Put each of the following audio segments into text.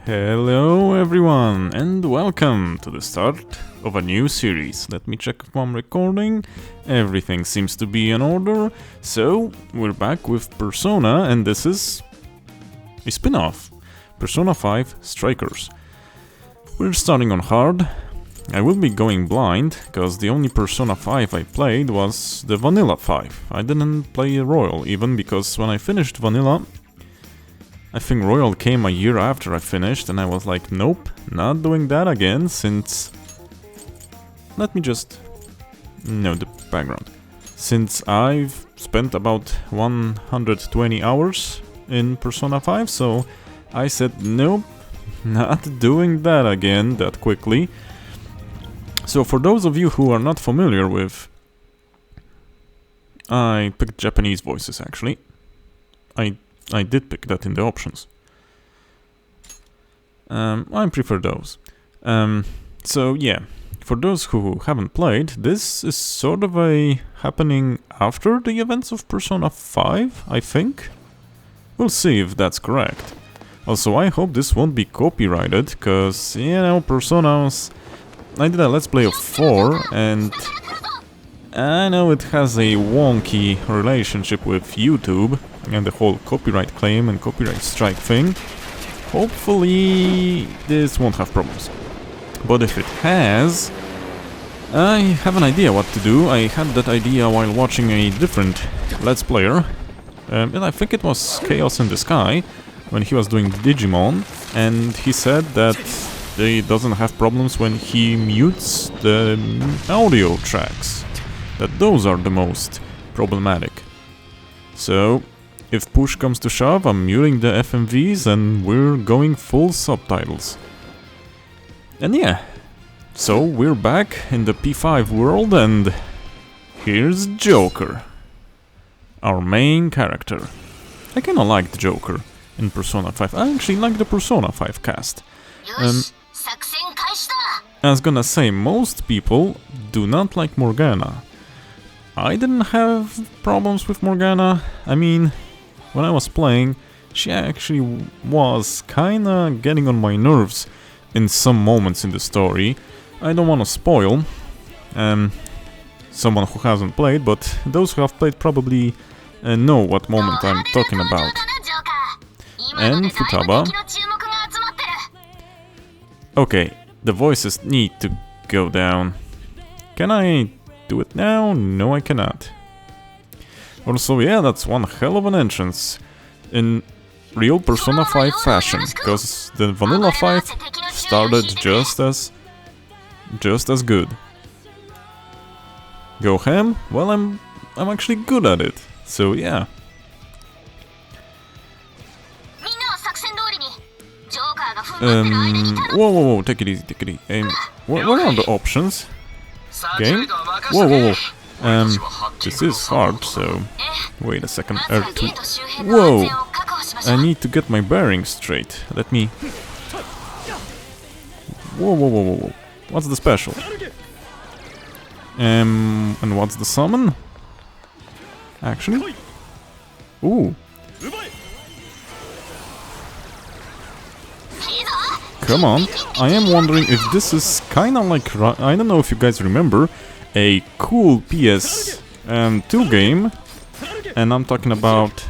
Hello everyone and welcome to the start of a new series. Let me check if I'm recording. Everything seems to be in order. So we're back with Persona and this is a spin-off. Persona 5 Strikers. We're starting on hard. I will be going blind, because the only Persona 5 I played was the Vanilla 5. I didn't play Royal even, because when I finished Vanilla, I think Royal came a year after I finished, and I was like, nope, not doing that again, since... Let me just... know the background. Since I've spent about 120 hours in Persona 5, so I said, nope, not doing that again that quickly. So for those of you who are not familiar with... I picked Japanese voices, actually. I did pick that in the options. I prefer those. So yeah, for those who haven't played, this is sort of a happening after the events of Persona 5, I think. We'll see if that's correct. Also, I hope this won't be copyrighted, because, you know, Personas... I did a Let's Play of 4, and I know it has a wonky relationship with YouTube and the whole copyright claim and copyright strike thing. Hopefully this won't have problems. But if it has, I have an idea what to do. I had that idea while watching a different Let's Player. And I think it was Chaos in the Sky, when he was doing Digimon, and he said that he doesn't have problems when he mutes the audio tracks. That those are the most problematic. So, if push comes to shove, I'm muting the FMVs and we're going full subtitles. And yeah, so we're back in the P5 world and here's Joker, our main character. I kinda like the Joker in Persona 5. I actually like the Persona 5 cast. I was gonna say, most people do not like Morgana. I didn't have problems with Morgana. I mean, when I was playing, she actually was kinda getting on my nerves in some moments in the story. I don't want to spoil someone who hasn't played, but those who have played probably know what moment I'm talking about. And Futaba. Okay, the voices need to go down. Can I do it now? No, I cannot. Also, yeah, that's one hell of an entrance in real Persona 5 fashion, because the Vanilla 5 started just as good. Go ham? Well, I'm actually good at it. So yeah. Whoa, take it easy. What are the options? Game? Whoa. This is hard, so... Wait a second, R2... Whoa! I need to get my bearings straight. Let me... Whoa. What's the special? And what's the summon? Actually? Ooh. Come on. I am wondering if this is kinda like... I don't know if you guys remember a cool PS2 game, and I'm talking about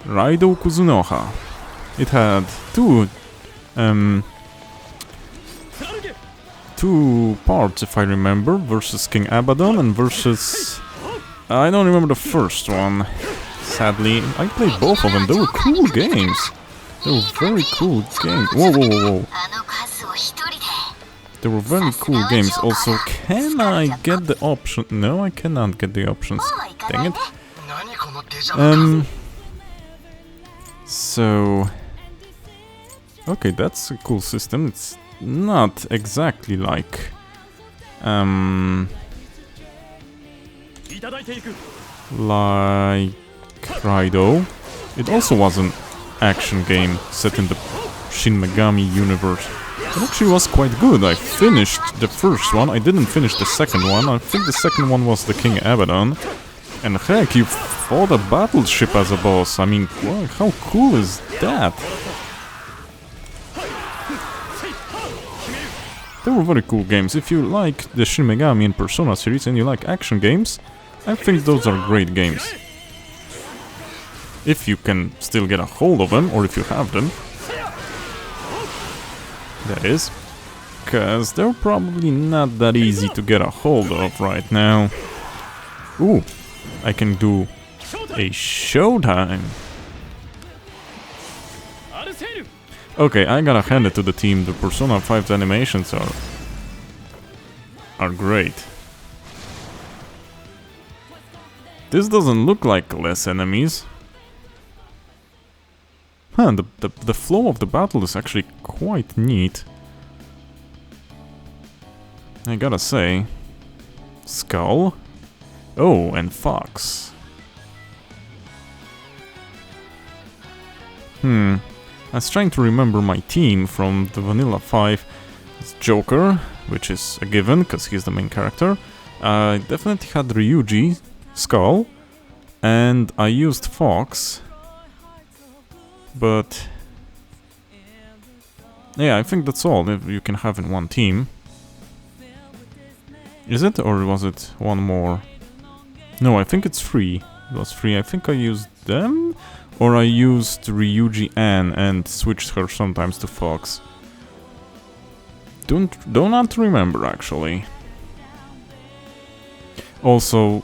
Raidou Kuzunoha. It had two parts, if I remember, versus King Abaddon and versus... I don't remember the first one, sadly. I played both of them, they were cool games. They were very cool games. Whoa. They were very cool games. Also, can I get the option? No, I cannot get the options. Dang it. So... Okay, that's a cool system. It's not exactly like... like Raidou. It also was an action game set in the Shin Megami universe. It actually was quite good. I finished the first one, I didn't finish the second one. I think the second one was the King Abaddon. And heck, you fought a battleship as a boss. I mean, wow, how cool is that? They were very cool games. If you like the Shin Megami and Persona series and you like action games, I think those are great games. If you can still get a hold of them, or if you have them. That is. Because they're probably not that easy to get a hold of right now. Ooh, I can do a showtime. Okay, I gotta hand it to the team. The Persona 5's animations are great. This doesn't look like less enemies. Huh, the flow of the battle is actually quite neat. I gotta say. Skull. Oh, and Fox. I was trying to remember my team from the Vanilla 5. It's Joker, which is a given, because he's the main character. I definitely had Ryuji, Skull, and I used Fox. But yeah, I think that's all that you can have in one team. Is it? Or was it one more? No, I think it's 3. It was 3. I think I used them, or I used Ryuji Ann and switched her sometimes to Fox. Do not remember actually. Also,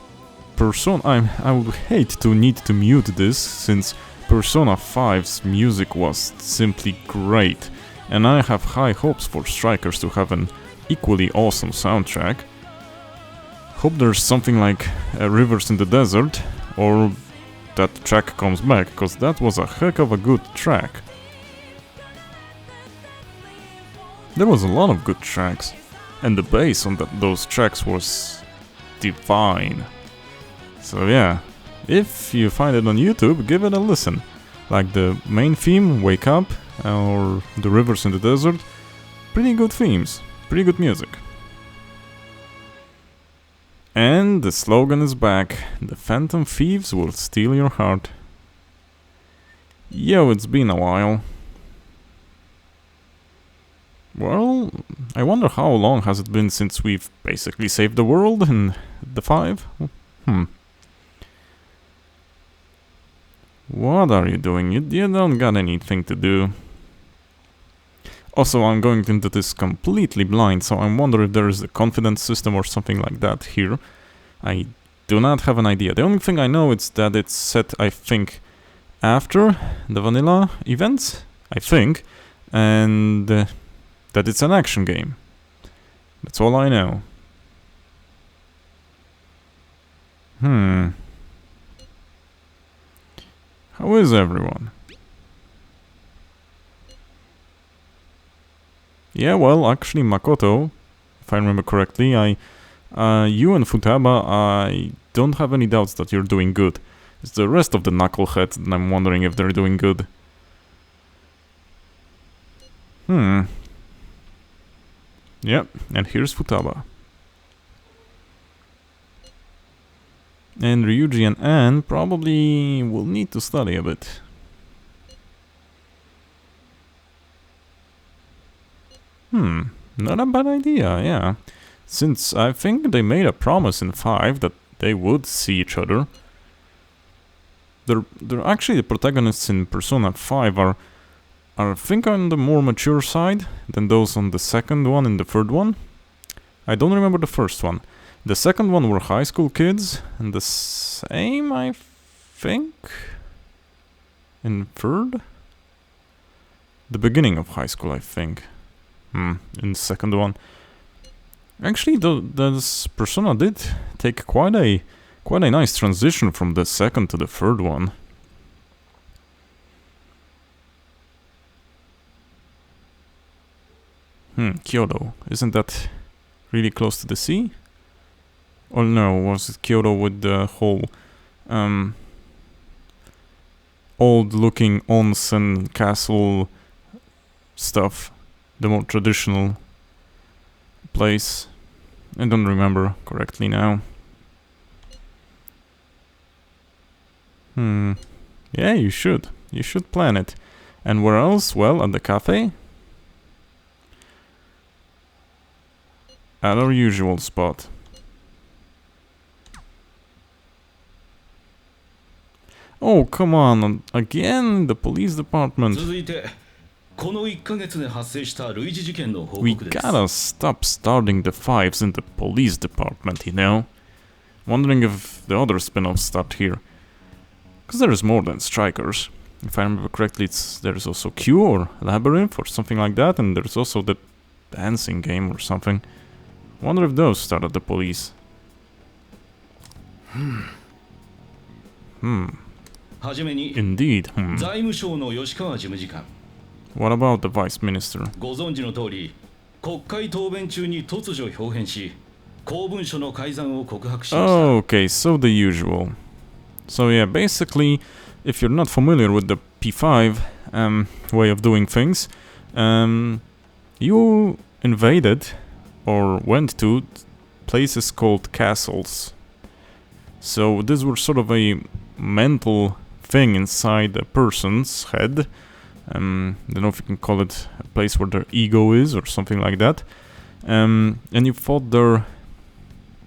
I would hate to need to mute this, since Persona 5's music was simply great, and I have high hopes for Strikers to have an equally awesome soundtrack. Hope there's something like Rivers in the Desert, or that track comes back, because that was a heck of a good track. There was a lot of good tracks, and the bass on those tracks was divine. So yeah, if you find it on YouTube, give it a listen. Like the main theme, Wake Up, or the Rivers in the Desert. Pretty good themes, pretty good music. And the slogan is back. The Phantom Thieves will steal your heart. Yo, it's been a while. Well, I wonder how long has it been since we've basically saved the world in the 5? What are you doing? You don't got anything to do. Also, I'm going into this completely blind, so I wonder if there is a confidence system or something like that here. I do not have an idea. The only thing I know is that it's set, I think, after the vanilla events, I think, and that it's an action game. That's all I know. How is everyone? Yeah, well, actually, Makoto, if I remember correctly, you and Futaba, I don't have any doubts that you're doing good. It's the rest of the knuckleheads that I'm wondering if they're doing good. Yep, and here's Futaba. And Ryuji and Ann probably will need to study a bit. Not a bad idea, yeah. Since I think they made a promise in 5 that they would see each other. They're actually, the protagonists in Persona 5 are I think on the more mature side than those on the second one and the third one. I don't remember the first one. The second one were high school kids, and the same, I think, in third? The beginning of high school, I think. In the second one. Actually, this Persona did take quite a nice transition from the second to the third one. Kyoto. Isn't that really close to the sea? Or no, was it Kyoto with the whole old-looking onsen castle stuff? The more traditional place. I don't remember correctly now. Yeah, you should. You should plan it. And where else? Well, at the cafe. At our usual spot. Oh, come on, again, the police department. We gotta stop starting the fives in the police department, you know? Wondering if the other spin-offs start here. Because there is more than Strikers. If I remember correctly, there's also Q or Labyrinth or something like that, and there's also the dancing game or something. Wonder if those start at the police. Indeed. What about the Vice Minister? Okay, so the usual. So yeah, basically, if you're not familiar with the P5 way of doing things, you invaded or went to places called castles. So these were sort of a mental thing inside a person's head. Don't know if you can call it a place where their ego is or something like that. And you fought their,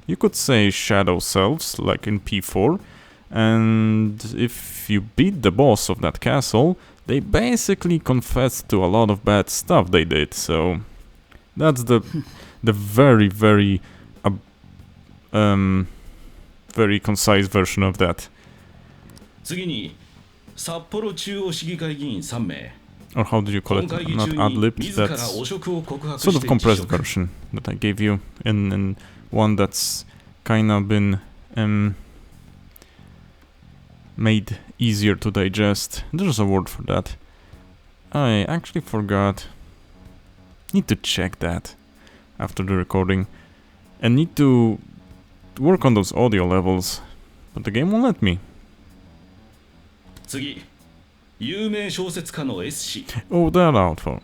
you could say, shadow selves, like in P4. And if you beat the boss of that castle, they basically confessed to a lot of bad stuff they did. So that's the very, very, very concise version of that. Or how did you call it? Not ad-libbed, that's sort of compressed version that I gave you in one that's kind of been made easier to digest. There's a word for that. I actually forgot. Need to check that after the recording. And need to work on those audio levels. But the game won't let me. Oh, that author.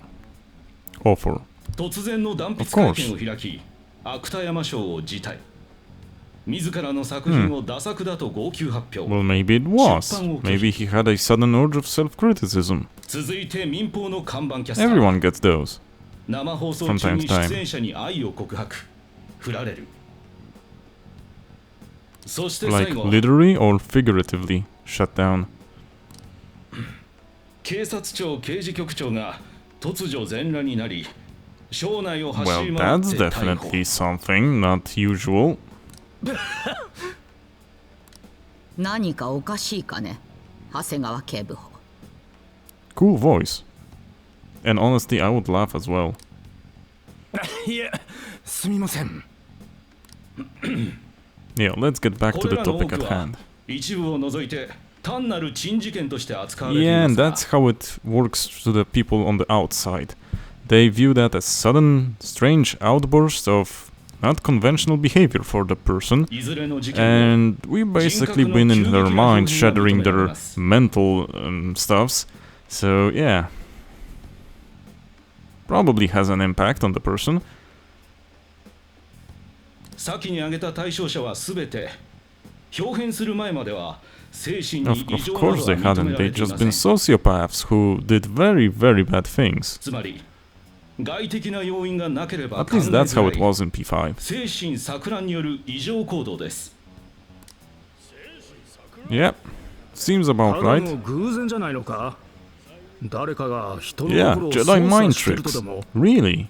Offer. Of course. Well, maybe it was. Maybe he had a sudden urge of self-criticism. Everyone gets those. From time to time. Like literally or figuratively shut down. Well, that's definitely something not usual. Cool voice. And honestly, I would laugh as well. Yeah, let's get back to the topic at hand. Yeah, and that's how it works to the people on the outside. They view that as sudden, strange outburst of not conventional behavior for the person, and we've basically been in their minds, shattering their mental stuffs, so yeah. Probably has an impact on the person. Of course they hadn't, they'd just been sociopaths who did very, very bad things. At least that's how it was in P5. Yep, seems about right. Yeah, Jedi mind tricks. Really?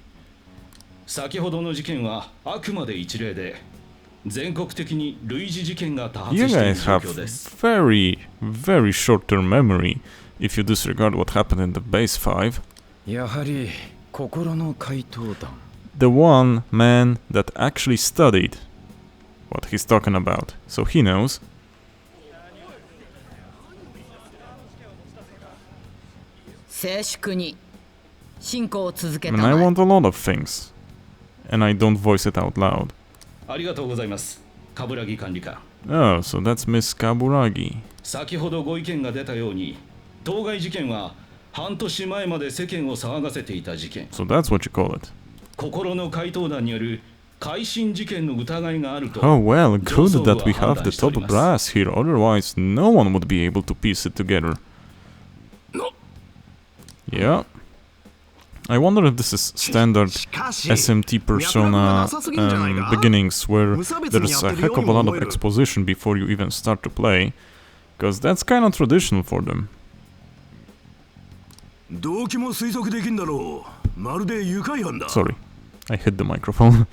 You guys have very, very short-term memory if you disregard what happened in the base 5. The one man that actually studied what he's talking about, so he knows. And I want a lot of things, and I don't voice it out loud. Oh, so that's Miss Kaburagi. So that's what you call it. Oh well, good that we have the top brass here, otherwise no one would be able to piece it together. Yeah. I wonder if this is standard SMT Persona beginnings, where there's a heck of a lot of exposition before you even start to play, because that's kind of traditional for them. Sorry, I hit the microphone.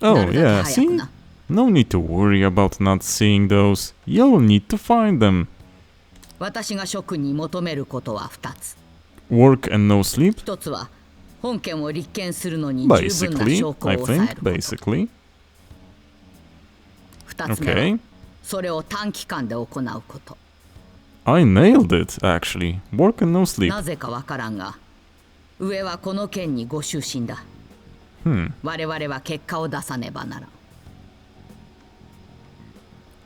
Oh yeah, see? No need to worry about not seeing those. You'll need to find them. Work and no sleep? Basically, I think, basically. Okay. I nailed it, actually. Work and no sleep.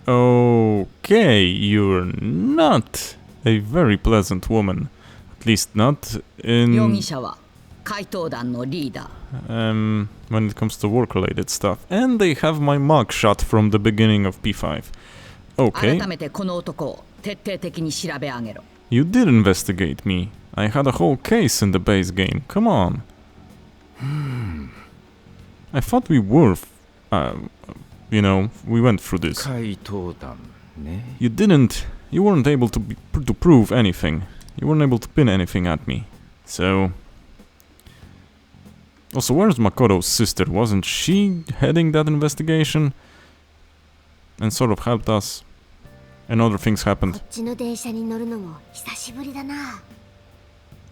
Okay, you're not a very pleasant woman. At least not in... when it comes to work-related stuff. And they have my mugshot from the beginning of P5. Okay. You did investigate me. I had a whole case in the base game. Come on. I thought we were... you know, we went through this. You didn't... You weren't able to prove anything. You weren't able to pin anything at me. So... Also, where's Makoto's sister? Wasn't she heading that investigation? And sort of helped us? And other things happened.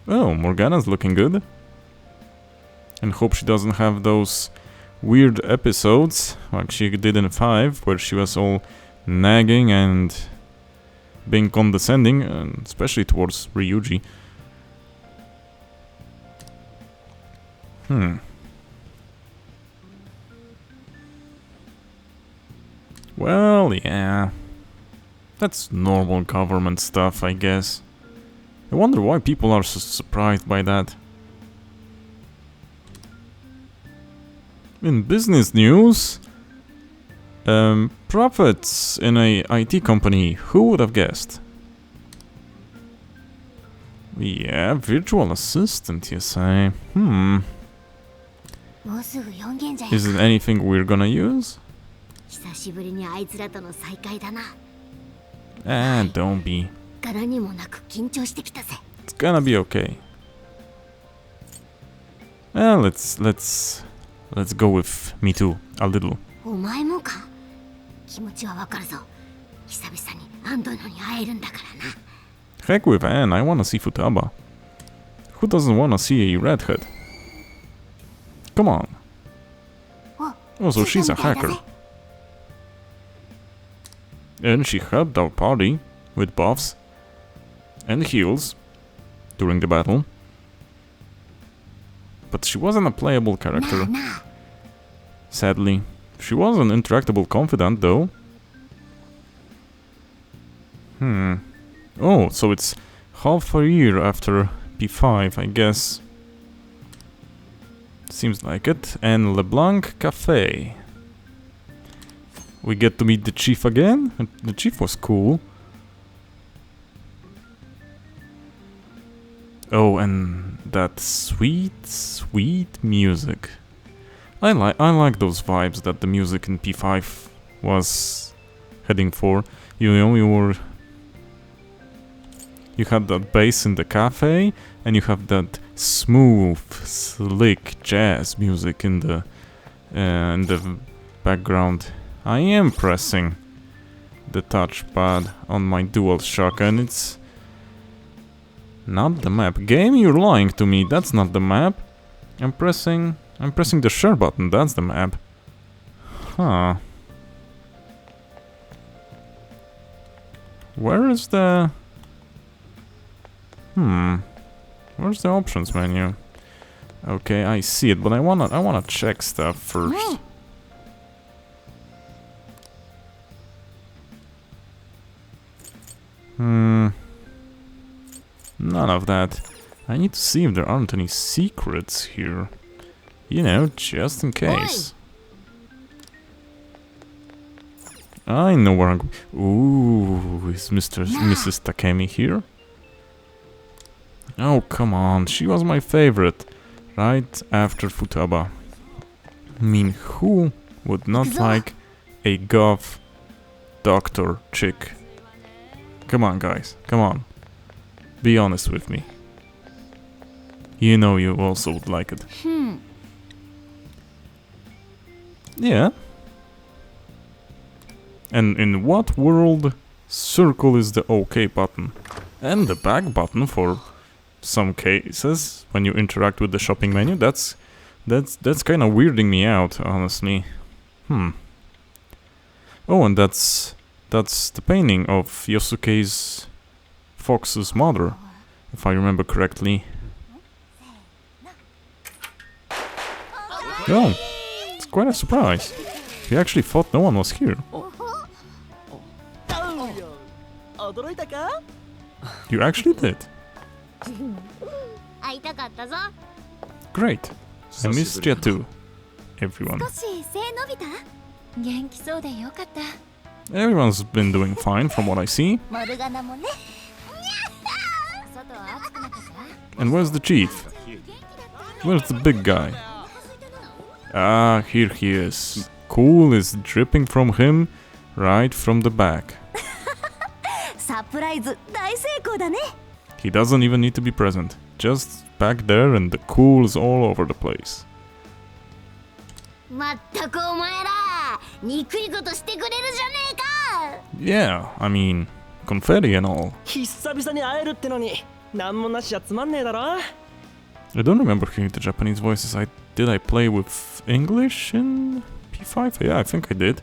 Oh, Morgana's looking good. And hope she doesn't have those weird episodes like she did in 5, where she was all nagging and being condescending, especially towards Ryuji. Well, yeah. That's normal government stuff, I guess. I wonder why people are so surprised by that. In business news, profits in a IT company, who would have guessed? Yeah, virtual assistant, you say. Is it anything we're gonna use? Don't be. It's gonna be okay. Let's go with me too, a little. Heck with Anne, I wanna see Futaba. Who doesn't wanna see a redhead? Come on. Oh, so she's a hacker. And she helped our party with buffs and heals during the battle. But she wasn't a playable character. Sadly. She was an interactable confidant though. Oh, so it's half a year after P5, I guess. Seems like it. And LeBlanc Cafe. We get to meet the chief again? The chief was cool. Oh, and that sweet, sweet music. I like those vibes that the music in P5 was heading for. You know, you had that bass in the cafe, and you have that smooth, slick jazz music in the background. I am pressing the touchpad on my DualShock, and it's not the map. Game, you're lying to me. That's not the map. I'm pressing the share button. That's the map. Huh. Where is the... Where's the options menu? Okay, I see it, but I wanna check stuff first. None of that. I need to see if there aren't any secrets here. You know, just in case. I know where I'm going. Ooh, is Mrs. Takemi here? Oh, come on. She was my favorite. Right after Futaba. I mean, who would not like a goth doctor chick? Come on, guys. Come on. Be honest with me. You know you also would like it. Yeah. And in what world circle is the OK button? And the back button for some cases when you interact with the shopping menu. That's kind of weirding me out, honestly. Oh, and that's the painting of Yosuke's fox's mother, if I remember correctly. Oh, it's quite a surprise. We actually thought no one was here. You actually did. Great. I missed you too, everyone. Everyone's been doing fine from what I see. And where's the chief? Where's the big guy? Ah, here he is. Cool is dripping from him right from the back. He doesn't even need to be present. Just back there and the cool is all over the place. Yeah, I mean, confetti and all. I don't remember hearing the Japanese voices. Did I play with English in P5? Yeah, I think I did.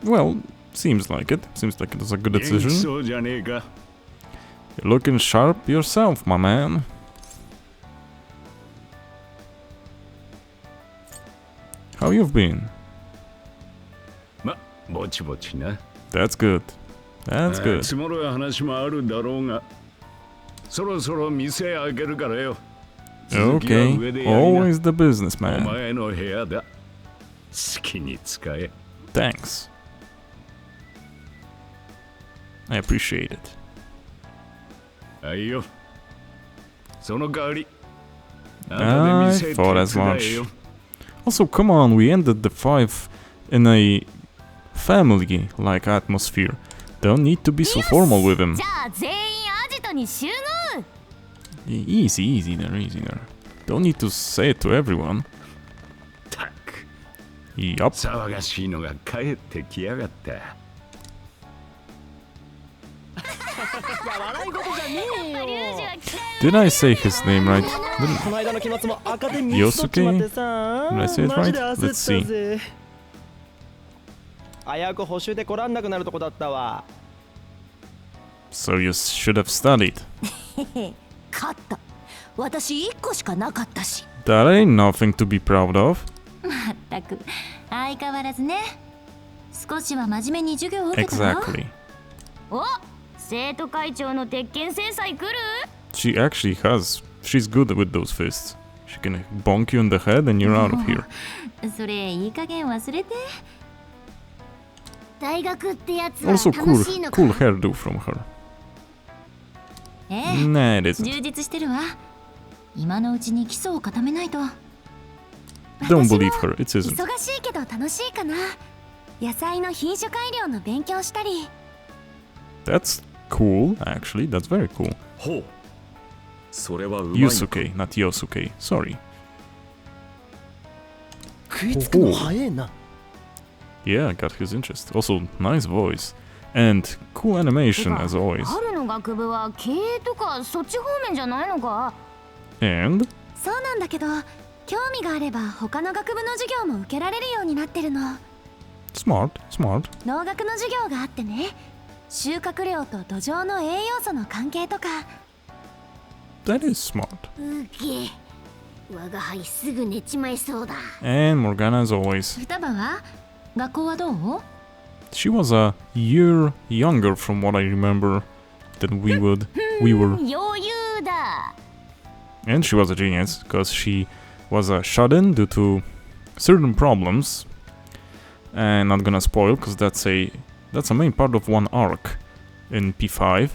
Well, seems like it. Seems like it was a good decision. You're looking sharp yourself, my man. How you've been? That's good. That's good. Okay, always the businessman. Thanks. I appreciate it. I thought as much. Also, come on, we ended the 5 in a family-like atmosphere. Don't need to be so formal with him. Easy there. Don't need to say it to everyone. Yup. Did I say his name right? Yosuke? Did I say it right? Let's see. So you should have studied. That ain't nothing to be proud of. Exactly. She actually has. She's good with those fists. She can bonk you in the head and you're out of here. Also cool hairdo from her. Nah, it isn't. Don't believe her, it isn't. That's cool, actually, that's very cool. Yusuke, not Yosuke, sorry. Yeah, I got his interest. Also, nice voice. And cool animation, as always. And? Smart. That is smart. And Morgana as always. She was a year younger from what I remember than we were. And she was a genius, because she was a shut-in due to certain problems. And not gonna spoil, because that's a main part of one arc in P5.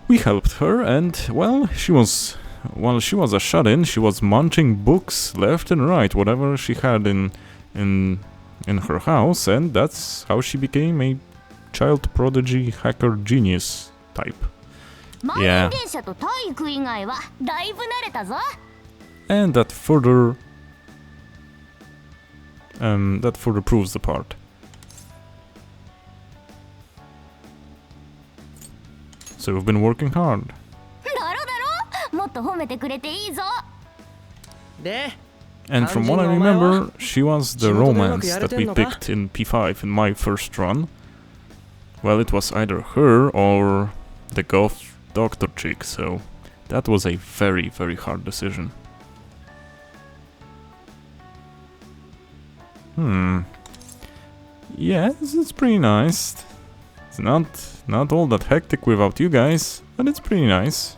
We helped her, and well, she was a shut-in. She was munching books left and right, whatever she had in her house, and that's how she became a child prodigy hacker genius type. Yeah. And that further proves the part. So we've been working hard. And from what I remember, she was the romance that we picked in P5 in my first run. Well, it was either her or the goth doctor chick, so that was a very, very hard decision. Yeah, it's pretty nice. It's not all that hectic without you guys, but it's pretty nice.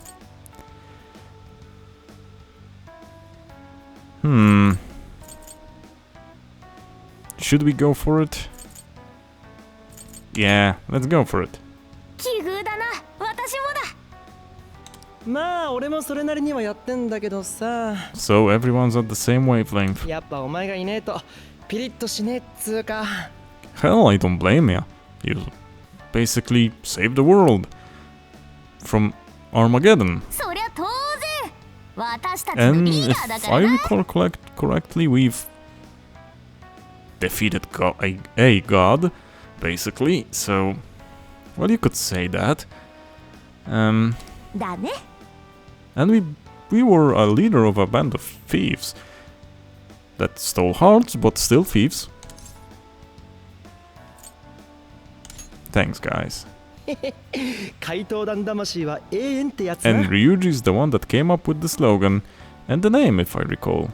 Should we go for it? Yeah, let's go for it. So everyone's at the same wavelength. Hell, I don't blame ya. You basically saved the world from Armageddon. And if I recall correctly, we've defeated a god, basically. So, well, you could say that. And we were a leader of a band of thieves that stole hearts, but still thieves. Thanks, guys. And Ryuji's the one that came up with the slogan and the name, if I recall.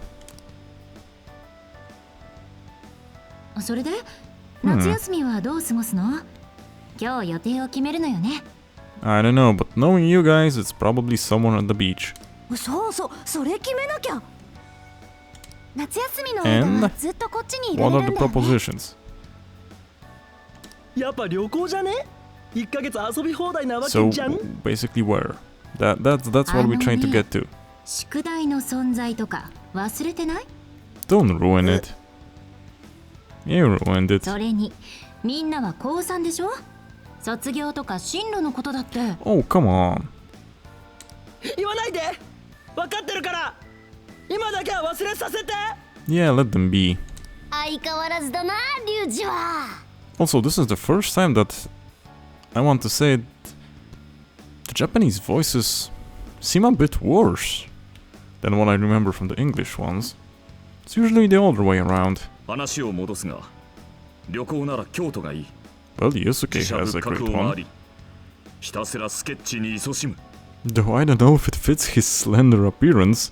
I don't know, but knowing you guys, it's probably someone at the beach. And what are the propositions? So basically where? That's what we're trying to get to. Don't ruin it. You ruined it. Oh, come on. Yeah, let them be. Also, this is the first time that I want to say it, the Japanese voices seem a bit worse than what I remember from the English ones. It's usually the other way around. Well, Yusuke has a great one. Though I don't know if it fits his slender appearance.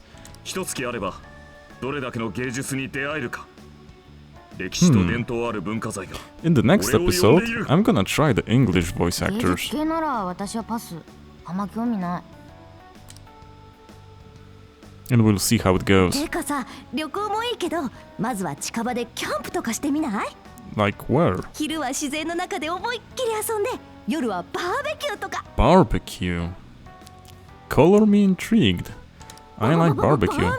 In the next episode, I'm gonna try the English voice actors. And we'll see how it goes. Like where? Barbecue. Color me intrigued. I like barbecue.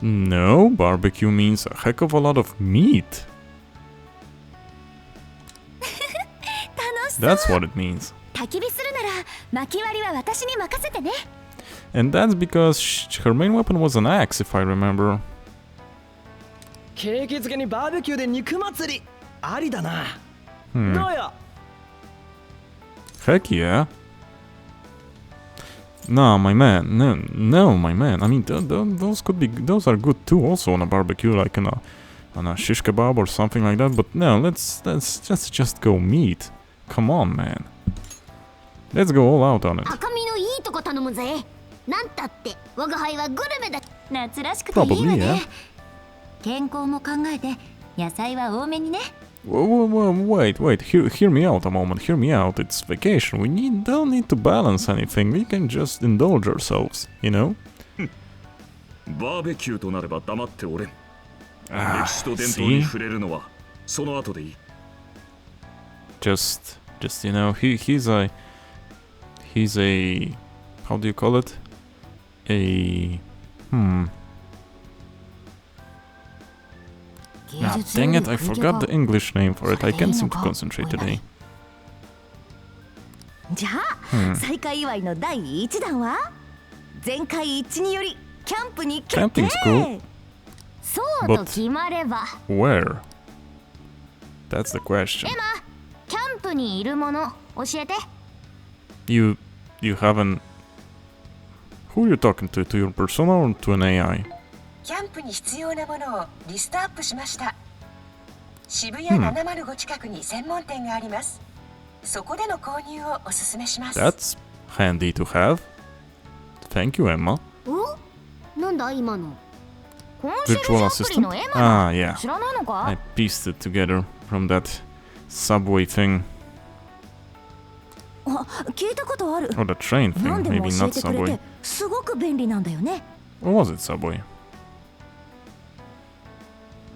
No, barbecue means a heck of a lot of meat. That's what it means. And that's because her main weapon was an axe, if I remember. Heck yeah. No, my man. No, my man. I mean, those are good too. Also on a barbecue, like on a shish kebab or something like that. But no, let's just go meat. Come on, man. Let's go all out on it. Probably, yeah. Wait, hear me out a moment, hear me out. It's vacation, don't need to balance anything, we can just indulge ourselves, you know? バーベキューとなれば黙っておれん。Ah, 歴史と伝統に see? 触れるのはその後でいい。Just, you know, he's a, how do you call it? Ah, dang it, I forgot the English name for it. I can't seem to concentrate today. じゃあ、再開祝いの第一弾は全会一致によりキャンプに決定。 Camping's cool. そうと決まれば。 Where? That's the question. エマ、キャンプにいるもの教えて。You haven't... Who are you talking to? To your persona or to an AI? キャンプに必要なものをリストアップしました。渋谷705近くに専門店があります。そこでの購入をお勧めします。That's handy to have. Thank you, Emma. お？なんだ今の？ Virtual assistant? Ah, yeah. 知らないのか？ I pieced it together from that subway thing. あ、聞いたことある。 Or the train 何 thing, でも maybe 教え not てくれ subway. てすごく便利なんだよね。 Or was it subway?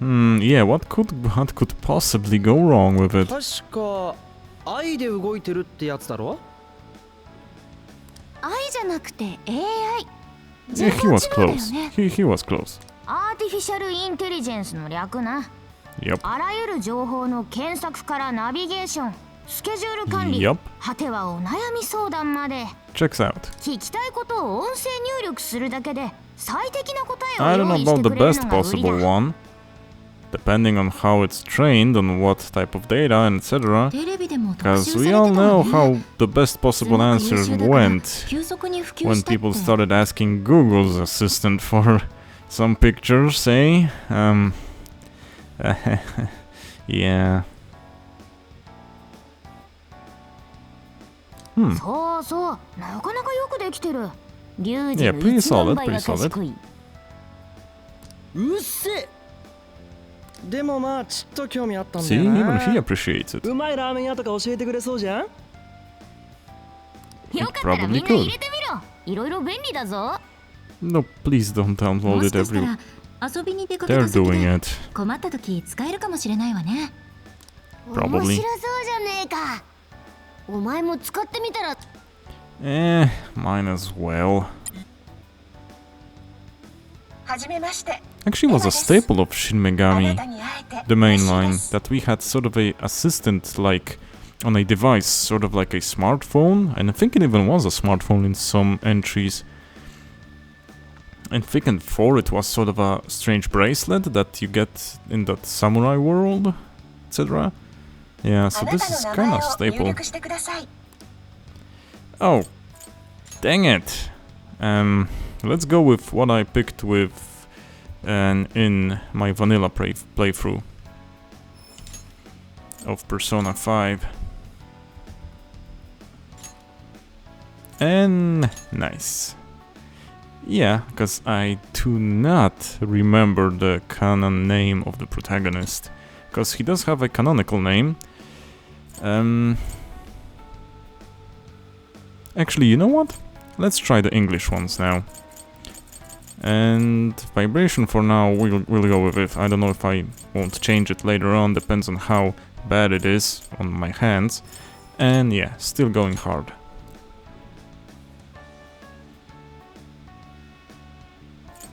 Yeah, what could possibly go wrong with it? 確か愛で動いてるってやつだろ。愛じゃなくて AI。 Yeah, he was close. He was close. アーティフィシャルインテリジェンスの略な。 Yep. あらゆる情報の検索からナビゲーション、スケジュール管理、 Yep. 果てはお悩み相談まで。 Checks out. 聞きたいことを音声入力するだけで最適な答え I を don't 用 know 意し about て the くれる best のが売り possible だ。 one. Depending on how it's trained, on what type of data, and etc. テレビでも特 Because 集 we されて all た know わね。 how the best possible すごく answers 優秀だから went 急速に普及 when したって。 people started asking Google's assistant for some pictures, say. Yeah. そうそう、なかなかよくできてる。リュウジ Yeah, の pretty 1万 solid, 倍は pretty solid. 賢い。うっせ。でもまあちょっと興味あったんだ See, よ even な。 he appreciates it. うまいラーメン屋とか教えてくれそうじゃん。よかったら probably みんな could. 入れてみろ。いろいろ便利だぞ。 No, please don't も download し it かした every... ら遊びに出かけ They're た先 doing で it. 困った時使えるかもしれないわね。 Probably. 面白そうじゃねえか。お前も使ってみたら。 Mine as well. はじめまして。 Actually, was a staple of Shin あな Megami, たに会えて the 嬉 main しい line, です。 that we had sort of a assistant like on a device, sort of like a smartphone, and I think it even was a smartphone in some entries. I think in 4 it was sort of a strange bracelet that you get in that samurai world, etc. Yeah, あ so な this た is の kind 名前 of を入 staple. 力してください。 Oh, dang it. Let's go with what I picked with in my vanilla playthrough of Persona 5. And nice. Yeah, because I do not remember the canon name of the protagonist. Because he does have a canonical name. Actually, you know what? Let's try the English ones now. And vibration for now, we'll go with it. I don't know if I won't change it later on, depends on how bad it is on my hands. And yeah, still going hard.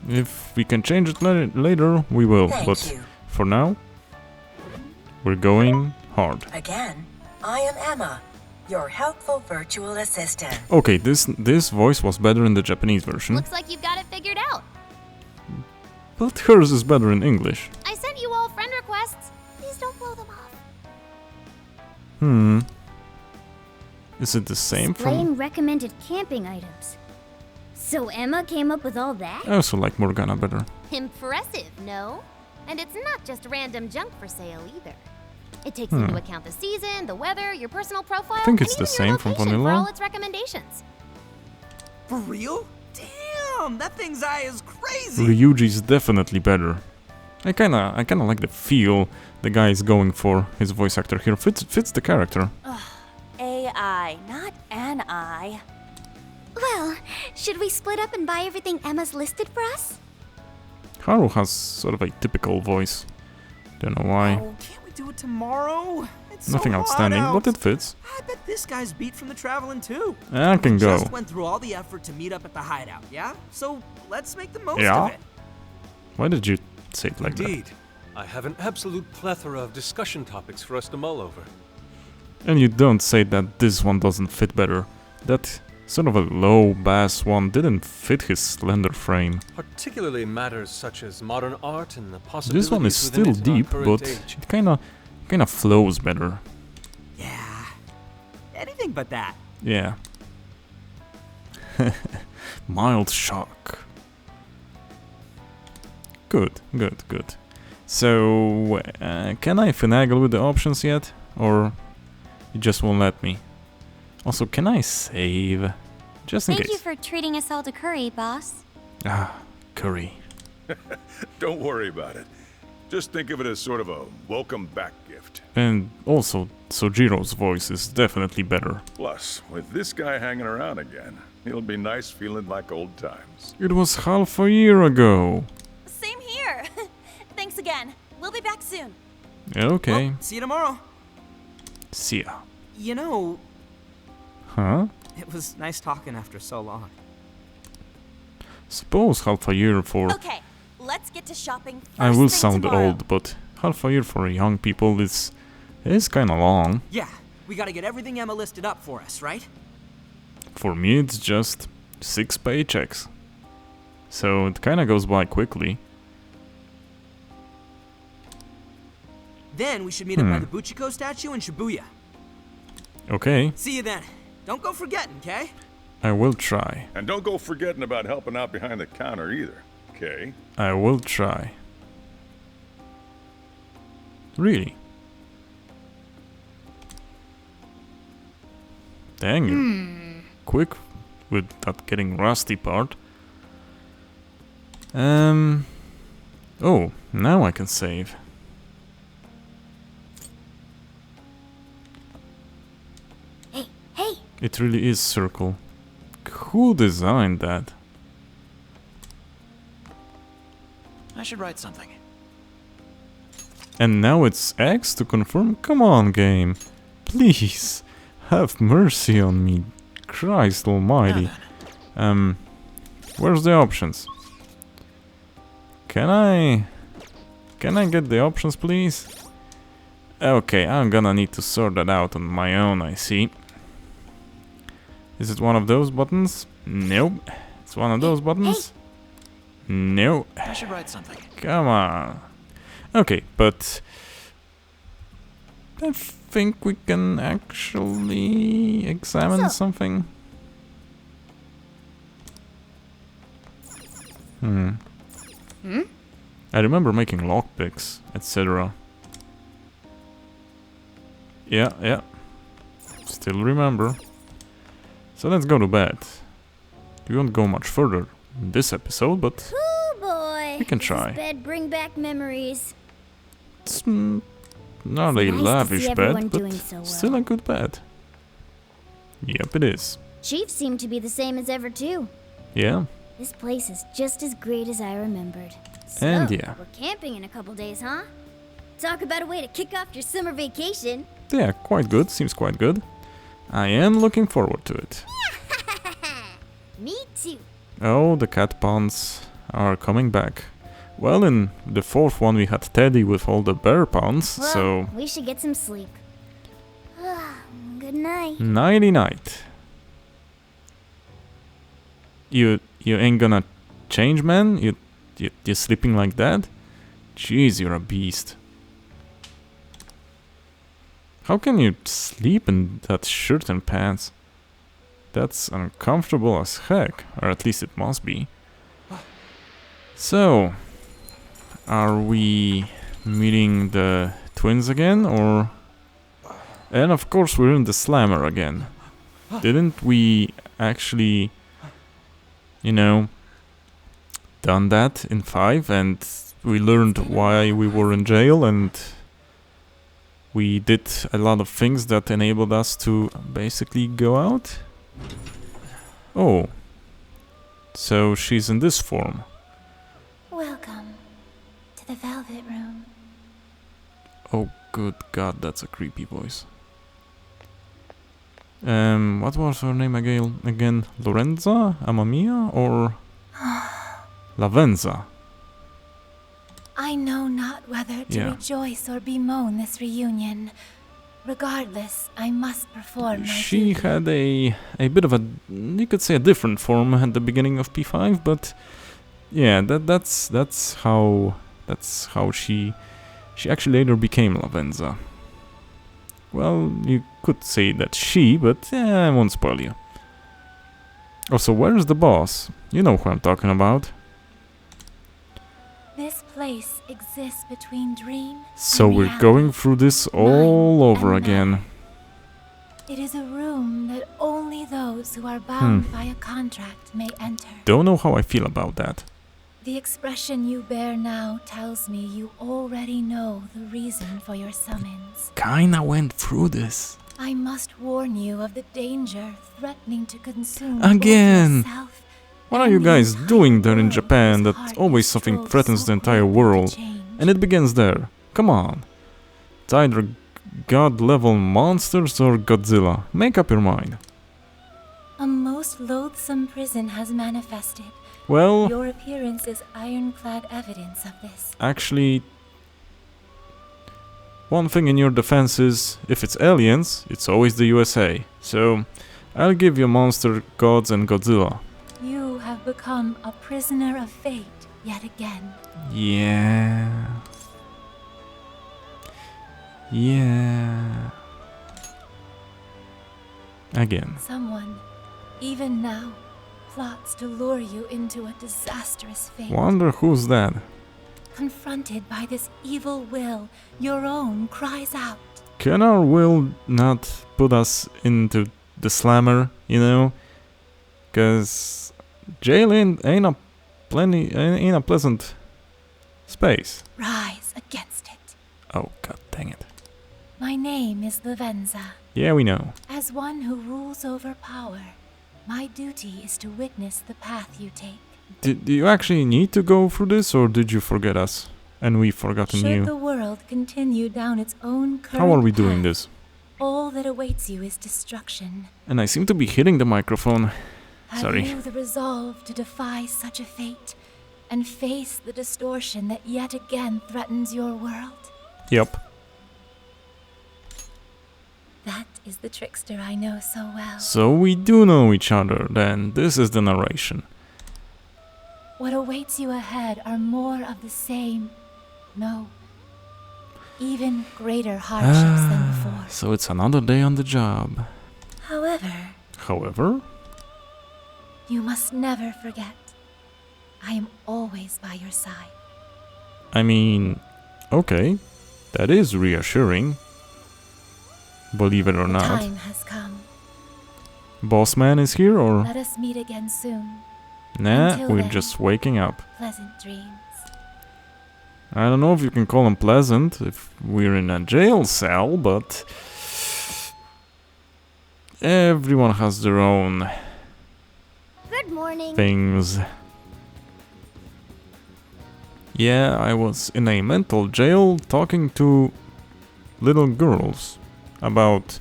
If we can change it later, we will, Thank but you. for now, we're going hard. Again, I am Emma, your helpful virtual assistant. Okay, this voice was better in the Japanese version, Looks like you've got it figured out. but hers is better in English. I sent you all friend requests. Please don't blow them off. Is it the same Displaying from... recommended camping items. So Emma came up with all that? I also like Morgana better. Impressive, no? And it's not just random junk for sale either. It takes into account the season, the weather, your personal profile, I think and it's the even same your from location for Vanilla. all its recommendations. For real? Damn, that thing's eye is crazy. Ryuji's definitely better. I kinda like the feel the guy is going for. His voice actor here fits the character. AI, not an I. Well, should we split up and buy everything Emma's listed for us? Haru has sort of a typical voice. Don't know why. Oh, can't we do it tomorrow? It's Nothing so hot outstanding, out. but it fits. I bet this guy's beat from the traveling too. I can go. Just went through all the effort to meet up at the hideout, yeah? So let's make the most Yeah? of it. Why did you say it like Indeed. I have an absolute plethora of discussion topics for us to mull over. that? And you don't say that this one doesn't fit better. That sort of a low bass one didn't fit his slender frame. Particularly matters such as modern art and the possibilities This one is within still it in our deep, current but age. it kinda flows better. Yeah. Anything but that. Yeah. Mild shock. Good. So, can I finagle with the options yet? Or you just won't let me? Also, can I save? Just in Thank you case. for treating us all to curry, boss. Ah, curry. Don't worry about it. Just think of it as sort of a welcome back gift. And also, Sojiro's voice is definitely better. Plus, with this guy hanging around again, it'll be nice feeling like old times. It was half a year ago. Same here. Thanks again. We'll be back soon. Okay, Well, see you tomorrow. see ya. You know, Huh? it was nice talking after so long. Suppose half a year for... Okay, let's get to shopping first I will thing sound tomorrow. old, but half a year for young people is kinda long. Yeah, we gotta get everything Emma listed up for us, right? For me, it's just 6 paychecks. So it kinda goes by quickly. Then we should meet up by the Buchiko statue in Shibuya. Okay, See you then. Don't go forgetting, okay? I will try. And don't go forgetting about helping out behind the counter either, okay? I will try. Really? Dang you. Quick with that getting rusty part. Oh, now I can save. Hey, It really is circle. Who designed that? I should write something. And now it's X to confirm? Come on, game. Please. Have mercy on me. Christ almighty. Where's the options? Can I get the options, please? Okay, I'm gonna need to sort that out on my own, I see. Is it one of those buttons? Nope. It's one of those buttons? Nope. I should write something. Come on. Okay, but I think we can actually examine something. I remember making lockpicks, etc. Yeah. Still remember. So let's go to bed. We won't go much further in this episode, but oh boy. we can Does try. this bed bring back memories? It's not a nice to lavish see bed, everyone but doing so well. still a good bed. Yep, it is. Chief seemed to be the same as ever too. Yeah, This place is just as great as I remembered. So, and yeah. we're camping in a couple days, huh? Talk about a way to kick off your summer vacation. Yeah, quite good. Seems quite good. I am looking forward to it. Me too. Oh, the cat puns are coming back. Well, in the fourth one we had Teddy with all the bear puns, Well, so we should get some sleep. Good night. nighty night. You ain't gonna change, man? You sleeping like that? Jeez, you're a beast. How can you sleep in that shirt and pants? That's uncomfortable as heck, or at least it must be. So, are we meeting the twins again, or... And of course we're in the slammer again. Didn't we actually, you know, done that in 5 and we learned why we were in jail, and we did a lot of things that enabled us to basically go out. Oh. So she's in this form. Welcome to the Velvet Room. Oh, good God, that's a creepy voice. What was her name again? Lorenza? Amamiya? Or Lavenza? I know not whether to rejoice or bemoan this reunion. Regardless, I must perform my She duty. had a bit of a, you could say, a different form at the beginning of P5, but yeah, that's how she actually later became Lavenza. Well, you could say that she, but I won't spoil you. Also, where's the boss? You know who I'm talking about. This place exists between dream So and we're reality. going through this all over again. It is a room that only those who are bound by a contract may enter. Don't know how I feel about that. The expression you bear now tells me you already know the reason for your summons. Kinda went through this. I must warn you of the danger threatening to consume Again! both yourself. What are you guys doing there in Japan that always something threatens the entire world? And it begins there. Come on. It's either god-level monsters or Godzilla. Make up your mind. A most loathsome prison has manifested. Well, Your appearance is ironclad evidence of this. actually, one thing in your defense is, if it's aliens, it's always the USA. So, I'll give you monster, gods and Godzilla. You have become a prisoner of fate yet again. Yeah. Yeah. Again. Someone, even now, plots to lure you into a disastrous fate. Wonder who's that? Confronted by this evil will, your own cries out. Can our will not put us into the slammer, you know? 'Cause jail ain't a pleasant space. Rise against it. Oh, god dang it. My name is Lavenza. Yeah, we know. As one who rules over power, my duty is to witness the path you take. Did you actually need to go through this, or did you forget us? And we've forgotten Should you. the world continue down its own current How are we doing path, this? all that awaits you is destruction. And I seem to be hitting the microphone. Have Sorry. you the resolve to defy such a fate and face the distortion that yet again threatens your world? Yep. That is the trickster I know so well. So we do know each other, then. This is the narration. What awaits you ahead are more of the same. No, even greater hardships than before. So it's another day on the job. However, you must never forget, I am always by your side. I mean, okay, that is reassuring. Believe it or The not. time has come. Boss man is here, or? Let us meet again soon. Nah, Until we're then, just waking up. Pleasant dreams. I don't know if you can call them pleasant if we're in a jail cell, but everyone has their own Good morning. things. Yeah, I was in a mental jail talking to little girls about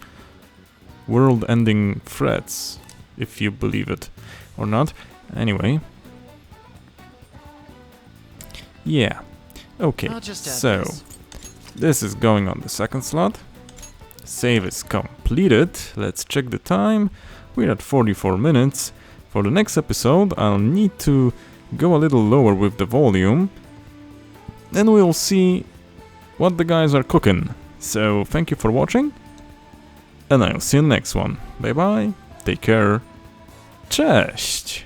world-ending threats, if you believe it or not. Anyway. Yeah. Okay, I'll just add so this is going on the second slot. Save is completed. Let's check the time. We're at 44 minutes. For the next episode, I'll need to go a little lower with the volume. Then we'll see what the guys are cooking. So, thank you for watching. And I'll see you in the next one. Bye bye. Take care. Cześć!